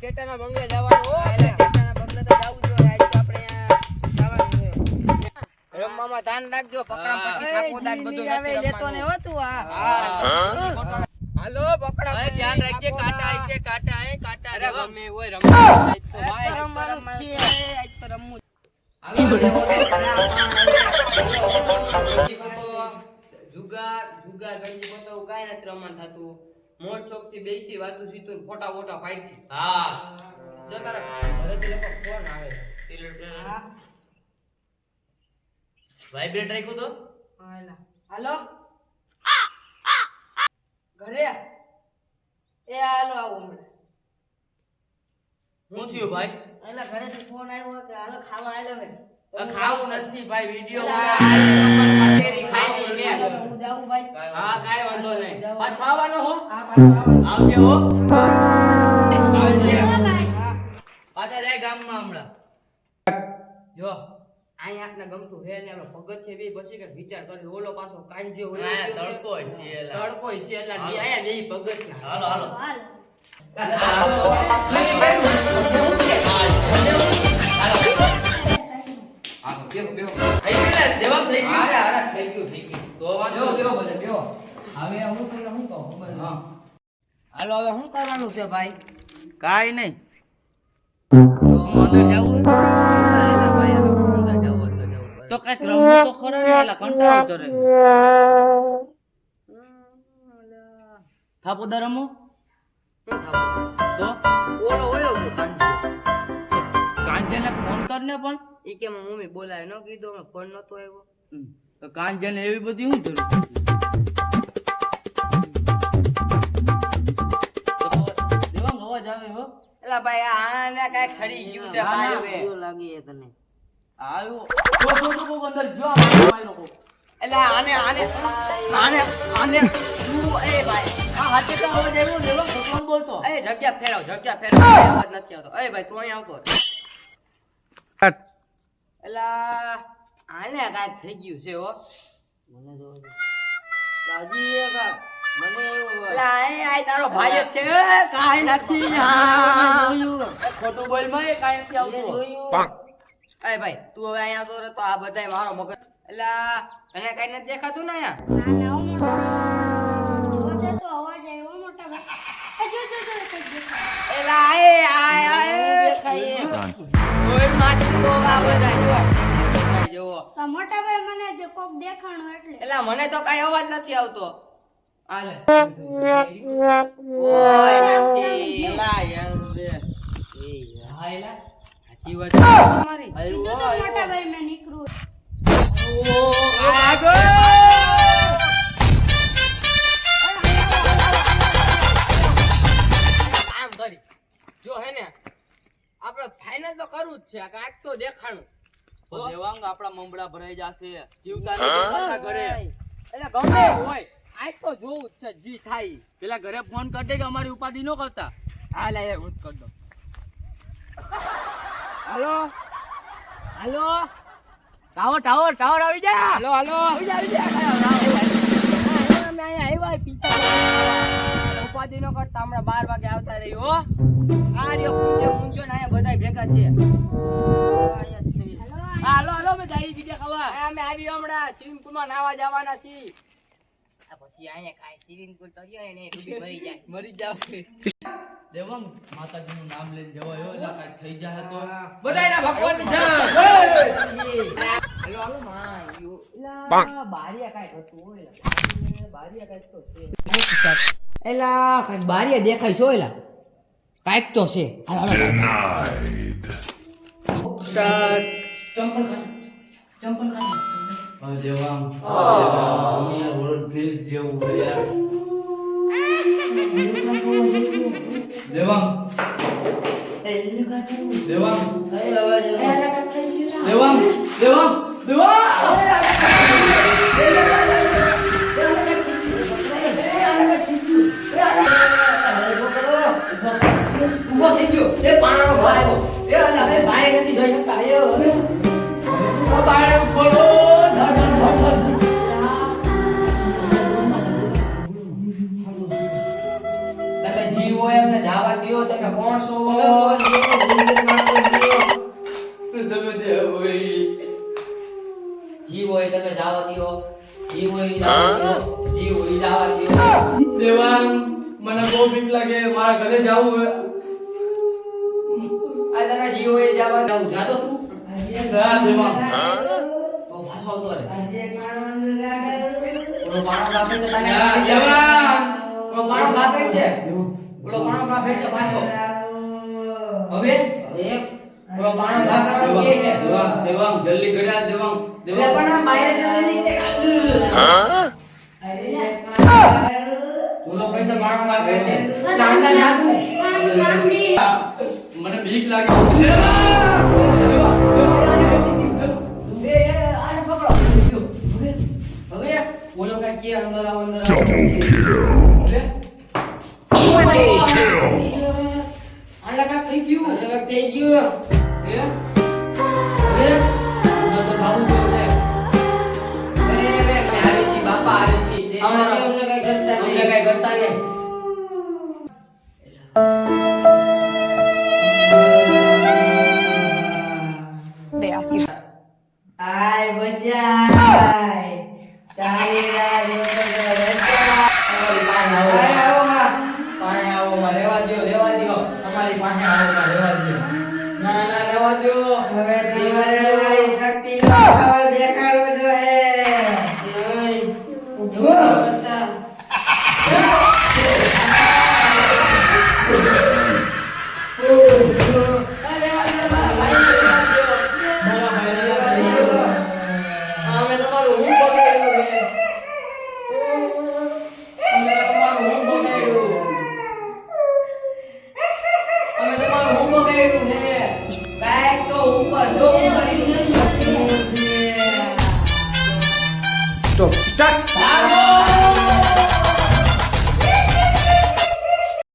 ચેટાના બંગલે જવાનું હો. ચેટાના બંગલે તો જાવું જોઈએ. આજ તો આપણે જવાનું છે. રમવામાં ધ્યાન રાખજો. પકડા પકડી ઠાકોદાર બધું હવે લેતો ને હો તું. હાલો પકડા ભાઈ ધ્યાન રાખજે. કાંટા આઈ છે, કાંટા આય, કાંટા અરે રે. ગમે હોય રમવાનું તો ભાઈ રમવાનું છે. આજ તો રમવું. જુગાર ગંજી બતાવું કાંઈ નથી રમવાનું થતું. મોટ શોખ થી બેસી વાતું સીતું ફોટા વોટા પાડશી. હા જો તારા ઘરેથી લોકો ફોન આવે. વાઇબ્રેટ રાખ્યો તો હાલો ઘરે એ હાલો આવો હમણાં. શું થયું ભાઈ? એટલે ઘરેથી ફોન આવ્યો કે હાલો ખાવા આવેલો હે. ખાવું નથી ભાઈ, વિડિયો હું જાઉં ભાઈ. હા કાંઈ વાંધો નહીં. જાઉં. પાછો આવવાનો હો. હા પાછો આવવાનું. આવજે હો. આવજે. હા. પાછા જાય ગામમાં હમણાં. જો અહીં આપને ગમતું હે ને આપણે ભગત છે બી પછી કે વિચાર કરી. ઓલો પાછો કાંજો હોય તડકો છે એલા, તડકો છે એલા ની આયા નહીં ભગત છે. હાલો હાલો હાલો હવે શું કરવાનું છે ભાઈ? કાઈ નહીં. તો અંદર જાવું તો કઈક રમવું તો ખરો ને એલા કંટાળો ચરે. થાપોદા રમો તો ઓલો ઓયો ગયો કાંજો. કાંજલને ફોન કરને પણ. ઈ કે મમ્મી બોલાય ન કીધું અમે ફોન નતો આવ્યો. તો કાંજલને એવી બધી શું જરૂર? દેવાંગ અવાજ આવે હો. એલા ભાઈ આને કાઈક સડી ગયું છે ભાઈ હવે. લાગી તને. આવ્યો તો કોક અંદર જો ભાઈ લોકો. એલા આને શું એ ભાઈ આ હાથે કા અવાજ આવ્યો લેલો ભગવાન બોલતો. એ જગ્યા ફેરવ અવાજ નથી આવતો. એ ભાઈ તું અહીં આવતો એલા આને કાંઈક થઈ ગયું છે હો. મને જો રાજી એ કા મને એવું એલા આ તારો ભાઈ જ છે કાઈ નથી. ખોટું બોલ માં એ કાઈ નથી આવતું. એ ભાઈ તું હવે અહીંયા આવતો રહે તો આ બધાય મારો મગજ. એલા તને કાઈ નથી દેખાતું ને અહીંયા? એલા કોઈ માછી તો આ બધા જોવો. મોટા ભાઈ મને જે કોક દેખાણું એટલે એલા મને તો કાઈ અવાજ નથી આવતો. આલે ઓય નથી. એલા યાર રે. હા એલા સાચી વાત છે તમારી. કીધું તો મોટા ભાઈ મેં નીકળું. આમ કરી જો હે ને આપણે ફાઇનલ તો કરવું જ છે. કાંઈક તો દેખાણું. દેવાંગ આપડા મમડા ભરાઈ જાશે. જીવતા નહીં પાછા ઘરે. એટલે ગમે હોય આ તો જોવું જ છે જી થાય. પેલા ઘરે ફોન કરજે કે અમારી ઉપાધિ ન કરતા. હા લે હું જ કરી દઉં. હાલો ટાવર આવી જા. હાલો આવી જા અમે અહીંયા આવ્યા પીછા ઉપાધિ નો કરતા હમણાં 12 વાગે આવતા રહી હો. આ રહ્યો મુંજો ને અહીંયા બધા ભેગા છે. હાલો મે જઈ બીજા ખાવા. અમે આવી હમણાં સ્વિમિંગ પુલ માં નાવા જવાના છીએ. પછી અહીંયા કાઈ સ્વિમિંગ પુલ તો રહ્યો ને ડૂબી મરી જાય. મરી જાવ. દેવાંગ માતાજીનું નામ લઈને જવાયો એટલે કાઈ થઈ જાય તો બધાયના ભગવાનની જય. હાલો માં બારિયા કાઈ હતું હોય. બારિયા કાઈ તો છે. એલા કાઈ બારિયા દેખાય છો એલા. કાઈક તો છે. ચંપલ ખાલી. દેવાંગ દુનિયા વર્લ્ડ ફિલ્મ જેવું છે યાર. દેવાંગ ઉભો થઈ ગયો. એ પાણાનો ભાઈ આવ્યો. એ અને હવે ભાઈ નથી જોઈ શકતા. એ હવે ભાઈ બોલો તમે જીવ હોય એમને જવા દો. તમે કોણ માણસો તમે દેવ હોય જીવ હોય તમે જવા દ્યો, જીવ હોય ઈ જવા દ્યો, જીવ હોય ઈ જવા દ્યો. દેવાંગ મને બહુ બીક લાગે મારા ઘરે જાવું હે આ તારા જીવ હોય ઈ જવા દઉં. જાતો તું ના દેવાંગ તો પાછો આવતો રે. ઓલો પાણો કાપે છે તને. ના દેવાંગ ઓલો પાણો કાપે છે. ઓલો પાણો કાપે છે પાછો. હવે ઓલો પાણો કાપે કે છે. દેવાંગ દેવાંગ જલ્દી ગડા દેવાંગ એટલે પણ આ બહાર જ નથી નીકળે. ઓલો પૈસા પાણો કાપે છે. લાંગા જાદુ. મને બીક લાગે હવે ઓલો કાંઈ કે અંદર આવો અંદર આલા કાંઈ થઈ ગયું. અલગ થઈ ગયું. હવે અંદર તો જાવું જોઈએ. મેં આવી છી બાપા આવી છી. અમારે અમને કઈ કરતા અમને નહીં. કાંઈ કરતા નહીં. આય બચાય તારી રાહ જોતો તો રજા. પાણી આવો માં. પાણી આવો માં. રહેવા દ્યો, રહેવા દ્યો. તમારી પાસે આવો માં. રહેવા દ્યો. ના ના રહેવા દ્યો. હવે તમારે મારી શક્તિનો પાવર દેખાડવો જોઈએ. નહીં. એવું નહીં કરતા. અમે તમારું હું બગાડ્યું છે. અમે તમારું હું બગાડ્યું. અમે તમારું હું બગાડ્યું છે. કાંઈક તો ઉપર જો મારી નહીં. સ્ટોપ સ્ટાર્ટ ભાગો.